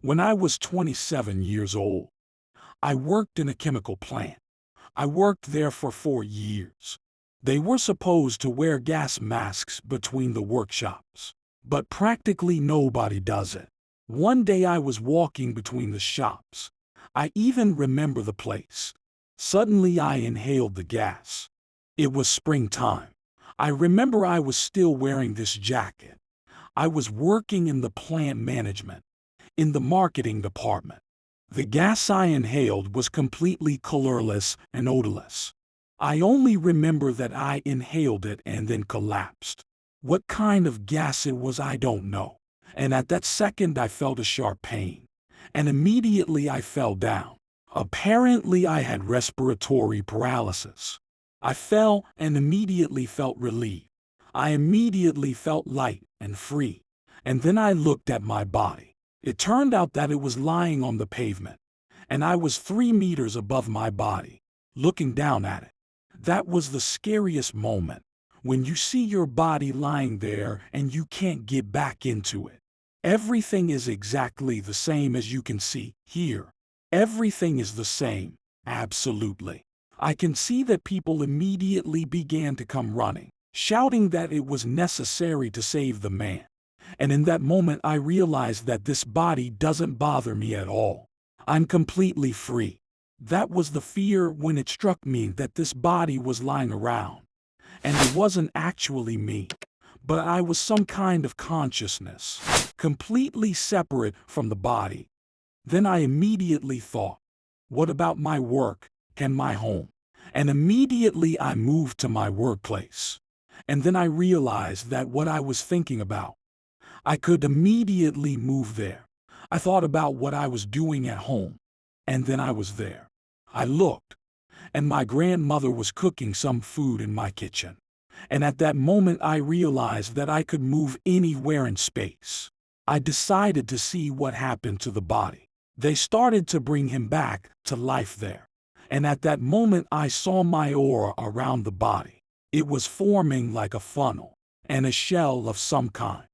When I was 27 years old, I worked in a chemical plant. I worked there for 4 years. They were supposed to wear gas masks between the workshops, but practically nobody does it. One day I was walking between the shops. I even remember the place. Suddenly I inhaled the gas. It was springtime. I remember I was still wearing this jacket. I was working in the plant management, in the marketing department. The gas I inhaled was completely colorless and odorless. I only remember that I inhaled it and then collapsed. What kind of gas it was, I don't know. And at that second I felt a sharp pain. And immediately I fell down. Apparently I had respiratory paralysis. I fell and immediately felt relieved. I immediately felt light and free. And then I looked at my body. It turned out that it was lying on the pavement, and I was 3 meters above my body, looking down at it. That was the scariest moment, when you see your body lying there and you can't get back into it. Everything is exactly the same as you can see here. Everything is the same, absolutely. I can see that people immediately began to come running, shouting that it was necessary to save the man. And in that moment I realized that this body doesn't bother me at all. I'm completely free. That was the fear when it struck me that this body was lying around. And it wasn't actually me, but I was some kind of consciousness, completely separate from the body. Then I immediately thought, what about my work and my home? And immediately I moved to my workplace. And then I realized that what I was thinking about, I could immediately move there. I thought about what I was doing at home, and then I was there. I looked, and my grandmother was cooking some food in my kitchen. And at that moment I realized that I could move anywhere in space. I decided to see what happened to the body. They started to bring him back to life there. And at that moment I saw my aura around the body. It was forming like a funnel and a shell of some kind.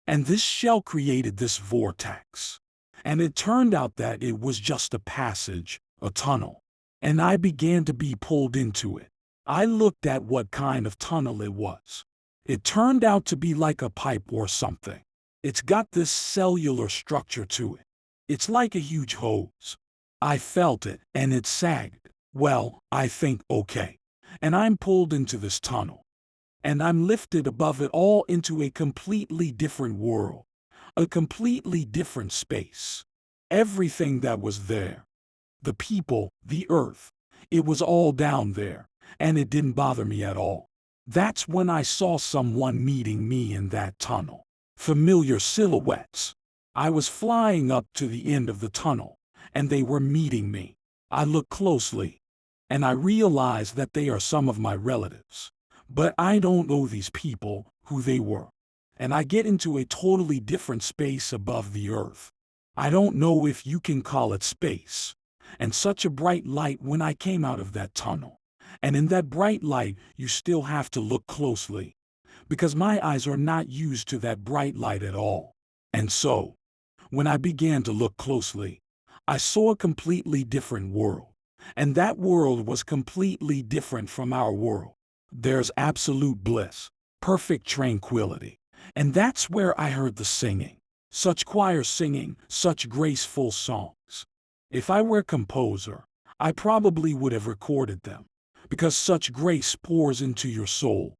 And this shell created this vortex. And it turned out that it was just a passage, a tunnel. And I began to be pulled into it. I looked at what kind of tunnel it was. It turned out to be like a pipe or something. It's got this cellular structure to it. It's like a huge hose. I felt it, and it sagged. Well, I think, okay. And I'm pulled into this tunnel. And I'm lifted above it all into a completely different world, a completely different space. Everything that was there, the people, the earth, it was all down there, and it didn't bother me at all. That's when I saw someone meeting me in that tunnel. Familiar silhouettes. I was flying up to the end of the tunnel, and they were meeting me. I looked closely, and I realized that they are some of my relatives. But I don't know these people, who they were. And I get into a totally different space above the earth. I don't know if you can call it space. And such a bright light when I came out of that tunnel. And in that bright light, you still have to look closely, because my eyes are not used to that bright light at all. And so, when I began to look closely, I saw a completely different world. And that world was completely different from our world. There's absolute bliss, perfect tranquility. And that's where I heard the singing. Such choir singing, such graceful songs. If I were a composer, I probably would have recorded them, because such grace pours into your soul.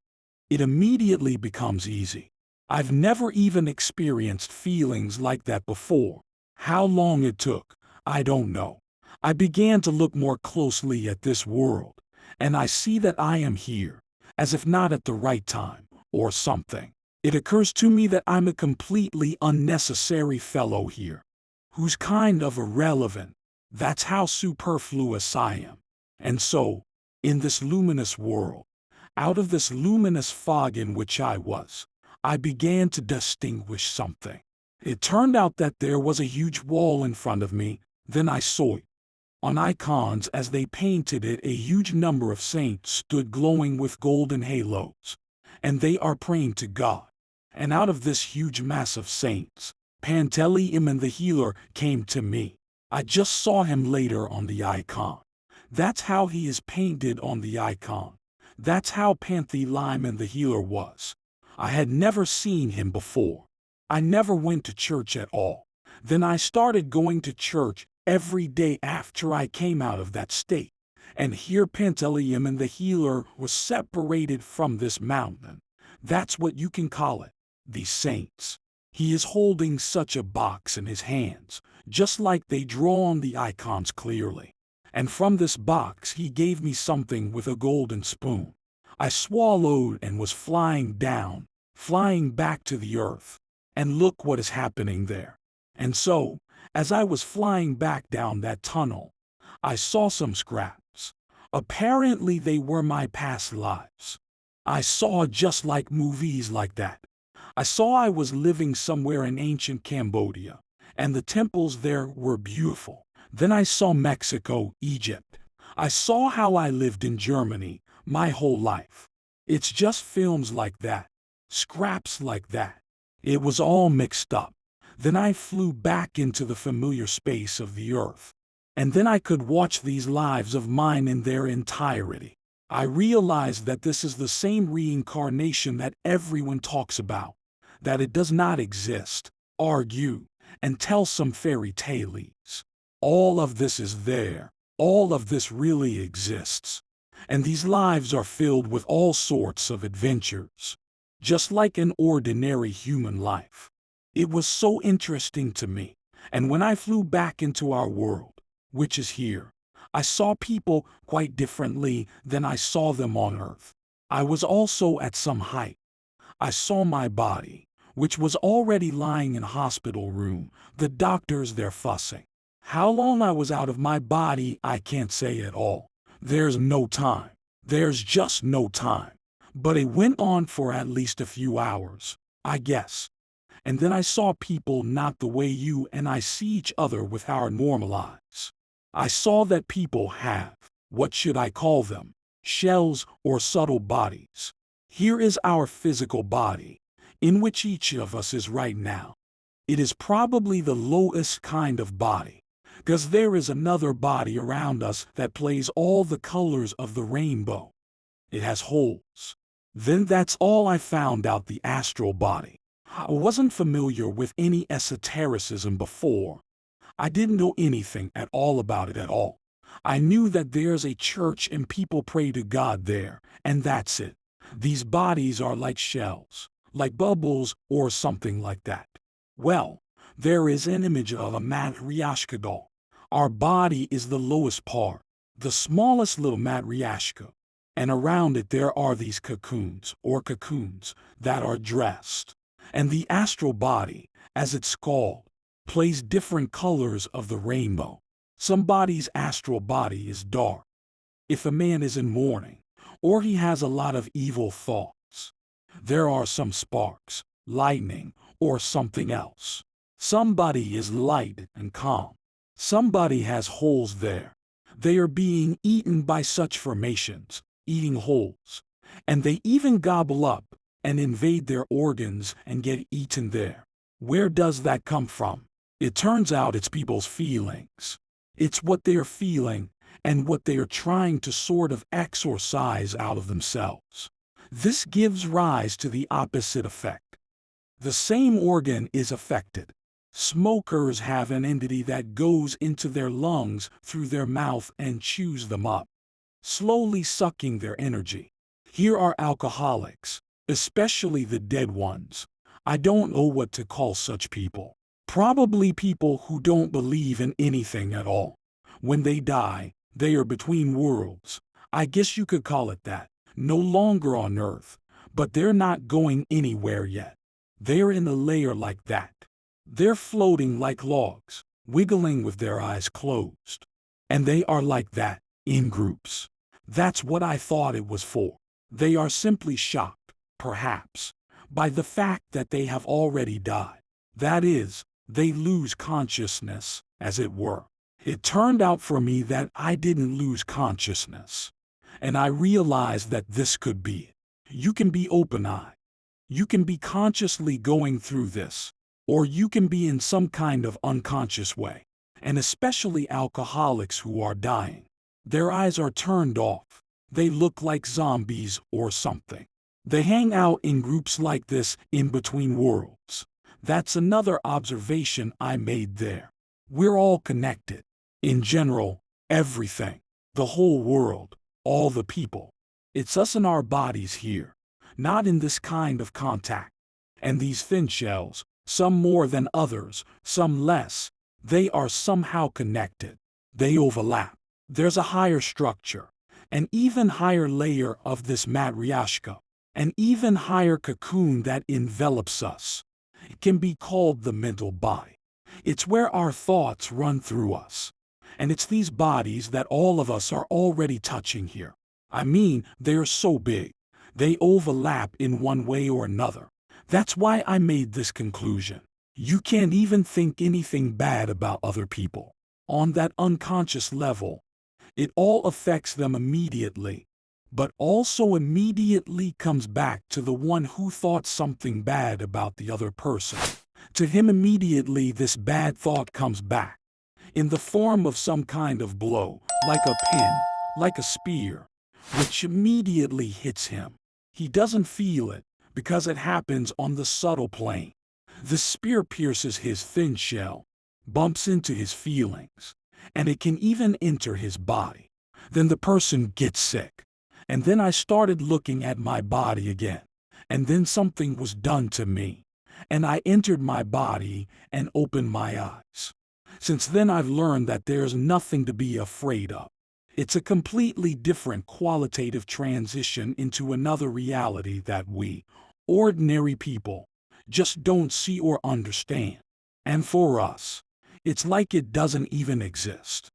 It immediately becomes easy. I've never even experienced feelings like that before. How long it took, I don't know. I began to look more closely at this world, and I see that I am here, as if not at the right time, or something. It occurs to me that I'm a completely unnecessary fellow here, who's kind of irrelevant. That's how superfluous I am. And so, in this luminous world, out of this luminous fog in which I was, I began to distinguish something. It turned out that there was a huge wall in front of me. Then I saw it. On icons as they painted it, a huge number of saints stood glowing with golden halos, and they are praying to God. And out of this huge mass of saints, Panteleimon the healer came to me. I just saw him later on the icon. That's how he is painted on the icon. That's how Panteleimon the healer was. I had never seen him before. I never went to church at all. Then I started going to church every day after I came out of that state. And here Panteleimon the healer was separated from this mountain. That's what you can call it, these saints. He is holding such a box in his hands, just like they draw on the icons clearly. And from this box he gave me something with a golden spoon. I swallowed and was flying down, flying back to the earth. And look what is happening there. And so, as I was flying back down that tunnel, I saw some scraps. Apparently they were my past lives. I saw just like movies like that. I saw I was living somewhere in ancient Cambodia, and the temples there were beautiful. Then I saw Mexico, Egypt. I saw how I lived in Germany my whole life. It's just films like that, scraps like that. It was all mixed up. Then I flew back into the familiar space of the earth. And then I could watch these lives of mine in their entirety. I realized that this is the same reincarnation that everyone talks about, that it does not exist, argue, and tell some fairy tales. All of this is there. All of this really exists. And these lives are filled with all sorts of adventures, just like an ordinary human life. It was so interesting to me. And when I flew back into our world, which is here, I saw people quite differently than I saw them on Earth. I was also at some height. I saw my body, which was already lying in a hospital room, the doctors there fussing. How long I was out of my body, I can't say at all. There's no time. There's just no time. But it went on for at least a few hours, I guess. And then I saw people not the way you and I see each other with our normal eyes. I saw that people have, what should I call them, shells or subtle bodies. Here is our physical body, in which each of us is right now. It is probably the lowest kind of body, because there is another body around us that plays all the colors of the rainbow. It has holes. Then that's all I found out the astral body. I wasn't familiar with any esotericism before. I didn't know anything at all about it at all. I knew that there's a church and people pray to God there, and that's it. These bodies are like shells, like bubbles or something like that. Well, there is an image of a matryoshka doll. Our body is the lowest part, the smallest little matryoshka. And around it there are these cocoons that are dressed. And the astral body, as it's called, plays different colors of the rainbow. Somebody's astral body is dark. If a man is in mourning, or he has a lot of evil thoughts, there are some sparks, lightning, or something else. Somebody is light and calm. Somebody has holes there. They are being eaten by such formations, eating holes. And they even gobble up and invade their organs and get eaten there. Where does that come from? It turns out it's people's feelings. It's what they are feeling and what they are trying to sort of exorcise out of themselves. This gives rise to the opposite effect. The same organ is affected. Smokers have an entity that goes into their lungs through their mouth and chews them up, slowly sucking their energy. Here are alcoholics, especially the dead ones. I don't know what to call such people. Probably people who don't believe in anything at all. When they die, they are between worlds. I guess you could call it that. No longer on Earth, but they're not going anywhere yet. They're in a layer like that. They're floating like logs, wiggling with their eyes closed. And they are like that, in groups. That's what I thought it was for. They are simply shocked, perhaps, by the fact that they have already died. That is, they lose consciousness, as it were. It turned out for me that I didn't lose consciousness. And I realized that this could be it. You can be open-eyed. You can be consciously going through this. or you can be in some kind of unconscious way. And especially alcoholics who are dying. Their eyes are turned off. They look like zombies or something. They hang out in groups like this in between worlds. That's another observation I made there. We're all connected. In general, everything. The whole world. All the people. It's us and our bodies here. Not in this kind of contact. And these thin shells, some more than others, some less, they are somehow connected. They overlap. There's a higher structure, an even higher layer of this matryoshka, an even higher cocoon that envelops us. It can be called the mental body. It's where our thoughts run through us. And it's these bodies that all of us are already touching here. I mean, they're so big. They overlap in one way or another. That's why I made this conclusion. You can't even think anything bad about other people. On that unconscious level, it all affects them immediately, but also immediately comes back to the one who thought something bad about the other person. To him immediately this bad thought comes back, in the form of some kind of blow, like a pin, like a spear, which immediately hits him. He doesn't feel it, because it happens on the subtle plane. The spear pierces his thin shell, bumps into his feelings, and it can even enter his body. Then the person gets sick. And then I started looking at my body again. And then something was done to me. And I entered my body and opened my eyes. Since then I've learned that there's nothing to be afraid of. It's a completely different qualitative transition into another reality that we, ordinary people, just don't see or understand. And for us, it's like it doesn't even exist.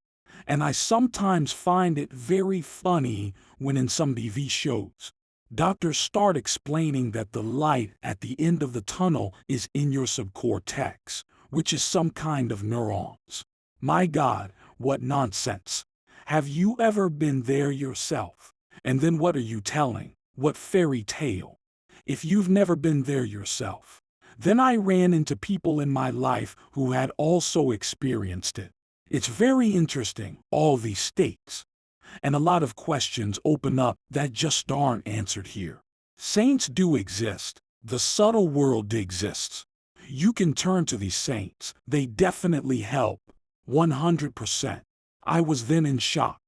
And I sometimes find it very funny when in some TV shows, doctors start explaining that the light at the end of the tunnel is in your subcortex, which is some kind of neurons. My God, what nonsense. Have you ever been there yourself? And then what are you telling? What fairy tale? If you've never been there yourself. Then I ran into people in my life who had also experienced it. It's very interesting, all these states. And a lot of questions open up that just aren't answered here. Saints do exist. The subtle world exists. You can turn to these saints. They definitely help. 100%. I was then in shock.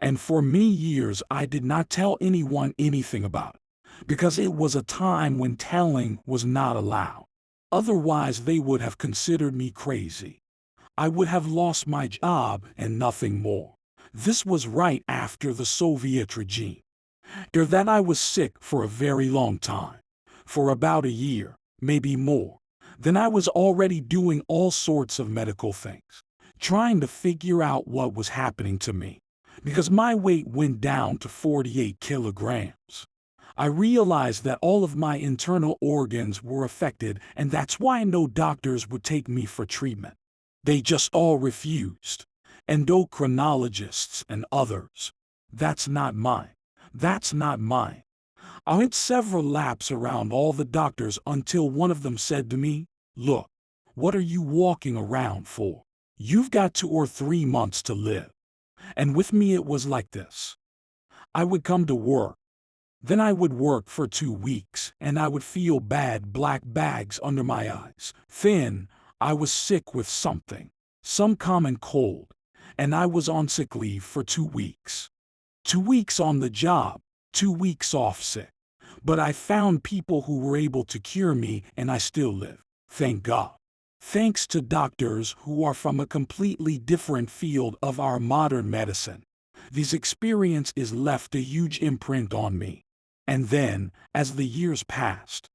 And for many years I did not tell anyone anything about it. Because it was a time when telling was not allowed. Otherwise they would have considered me crazy. I would have lost my job and nothing more. This was right after the Soviet regime. After that I was sick for a very long time. For about a year, maybe more. Then I was already doing all sorts of medical things. Trying to figure out what was happening to me. Because my weight went down to 48 kilograms. I realized that all of my internal organs were affected, and that's why no doctors would take me for treatment. They just all refused. Endocrinologists and others. That's not mine. That's not mine. I went several laps around all the doctors until one of them said to me, "Look, what are you walking around for? You've got 2 or 3 months to live." And with me it was like this. I would come to work. Then I would work for 2 weeks, and I would feel bad black bags under my eyes. Then, I was sick with something, some common cold, and I was on sick leave for 2 weeks. 2 weeks on the job, 2 weeks off sick. But I found people who were able to cure me, and I still live. Thank God. Thanks to doctors who are from a completely different field of our modern medicine. This experience has left a huge imprint on me. And then, as the years passed,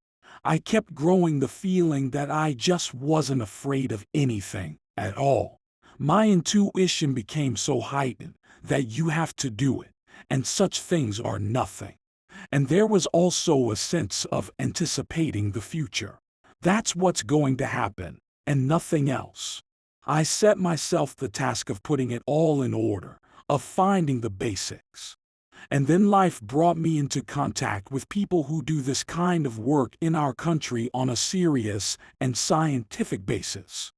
I kept growing the feeling that I just wasn't afraid of anything at all. My intuition became so heightened that you have to do it, and such things are nothing. And there was also a sense of anticipating the future. That's what's going to happen, and nothing else. I set myself the task of putting it all in order, of finding the basics. And then life brought me into contact with people who do this kind of work in our country on a serious and scientific basis.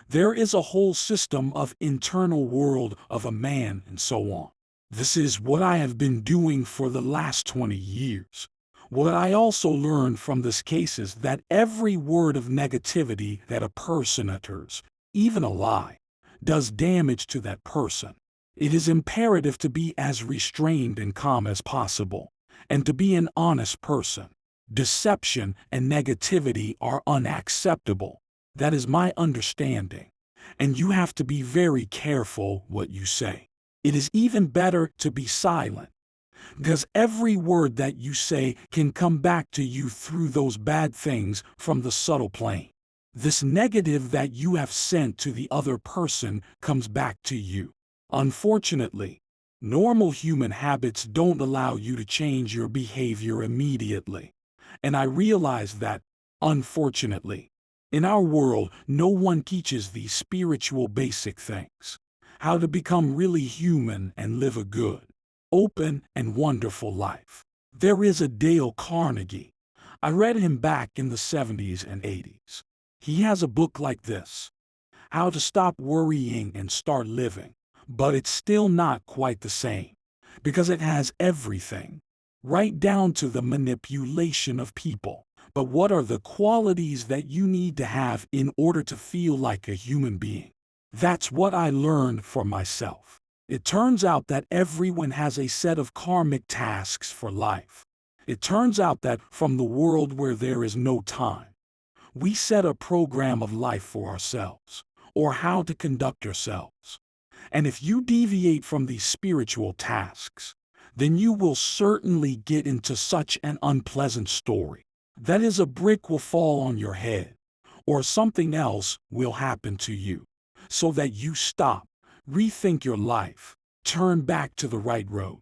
There is a whole system of internal world of a man and so on. This is what I have been doing for the last 20 years. What I also learned from this case is that every word of negativity that a person utters, even a lie, does damage to that person. It is imperative to be as restrained and calm as possible, and to be an honest person. Deception and negativity are unacceptable. That is my understanding. And you have to be very careful what you say. It is even better to be silent, because every word that you say can come back to you through those bad things from the subtle plane. This negative that you have sent to the other person comes back to you. Unfortunately, normal human habits don't allow you to change your behavior immediately. And I realize that, unfortunately, in our world, no one teaches these spiritual basic things. How to become really human and live a good, open, and wonderful life. There is a Dale Carnegie. I read him back in the 70s and 80s. He has a book like this, How to Stop Worrying and Start Living. But it's still not quite the same, because it has everything, right down to the manipulation of people. But what are the qualities that you need to have in order to feel like a human being? That's what I learned for myself. It turns out that everyone has a set of karmic tasks for life. It turns out that from the world where there is no time, we set a program of life for ourselves, or how to conduct ourselves. And if you deviate from these spiritual tasks, then you will certainly get into such an unpleasant story. That is, a brick will fall on your head, or something else will happen to you, so that you stop, rethink your life, turn back to the right road.